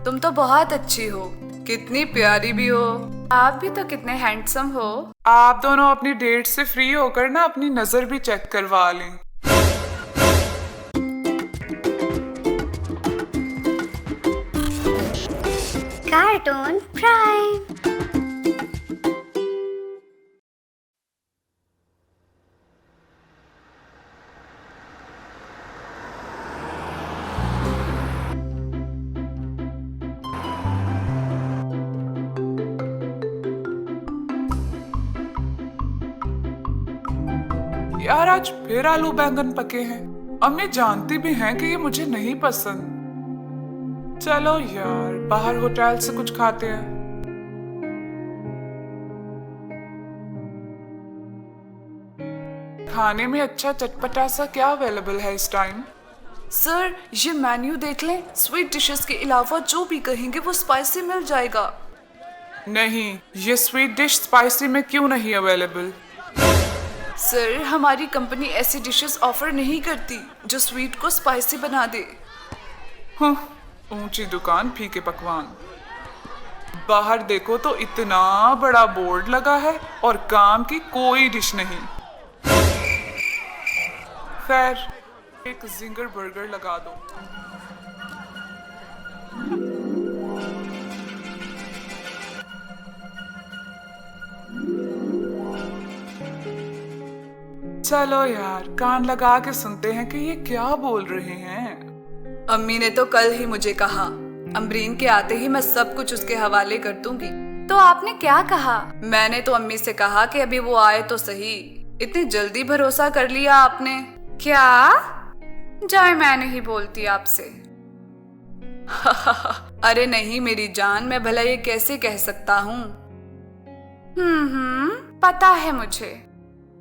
तुम तो बहुत अच्छी हो, कितनी प्यारी भी हो। आप भी तो कितने हैंडसम हो। आप दोनों अपनी डेट से फ्री होकर ना अपनी नजर भी चेक करवा लें। Cartoon prime. यार आज फिर आलू बैंगन पके हैं। अम्मी जानती भी हैं कि ये मुझे नहीं पसंद। चलो यार बाहर होटल से कुछ खाते हैं। खाने में अच्छा चटपटा सा क्या अवेलेबल है इस टाइम? सर ये मेन्यू देख लें, स्वीट डिशेस के अलावा जो भी कहेंगे वो स्पाइसी मिल जाएगा। नहीं, ये स्वीट डिश स्पाइसी में क्यों नहीं अवेलेबल? सर हमारी कंपनी ऐसी डिशेस ऑफर नहीं करती जो स्वीट को स्पाइसी बना दे। ऊंची दुकान फीके पकवान। बाहर देखो तो इतना बड़ा बोर्ड लगा है और काम की कोई डिश नहीं। खैर एक जिंगर बर्गर लगा दो। चलो यार कान लगा के सुनते हैं कि ये क्या बोल रहे हैं। अम्मी ने तो कल ही मुझे कहा अमरीन के आते ही मैं सब कुछ उसके हवाले कर दूंगी। तो आपने क्या कहा? मैंने तो अम्मी से कहा कि अभी वो आए तो सही। इतनी जल्दी भरोसा कर लिया आपने। क्या? जाए मैं नहीं बोलती आपसे। अरे नहीं मेरी जान, मैं भला ये कैसे कह सकता हूँ। पता है मुझे।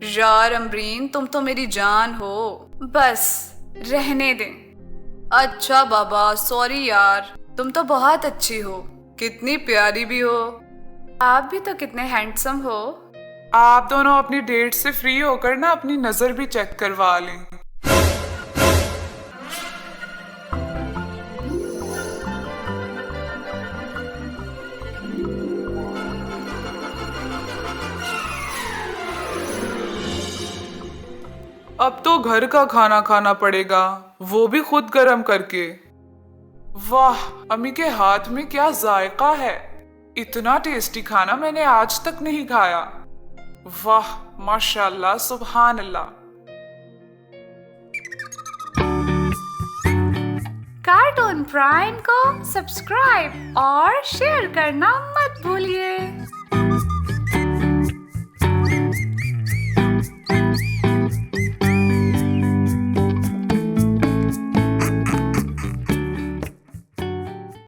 यार अमरीन तुम तो मेरी जान हो, बस रहने दे। अच्छा बाबा सॉरी यार, तुम तो बहुत अच्छी हो, कितनी प्यारी भी हो। आप भी तो कितने हैंडसम हो। आप दोनों अपनी डेट से फ्री होकर ना अपनी नजर भी चेक करवा लें। अब तो घर का खाना खाना पड़ेगा, वो भी खुद गरम करके। वाह अम्मी के हाथ में क्या जायका है। इतना टेस्टी खाना मैंने आज तक नहीं खाया। वाह माशाल्लाह सुभान अल्लाह। कार्टून प्राइम को सब्सक्राइब और शेयर करना मत भूलिए।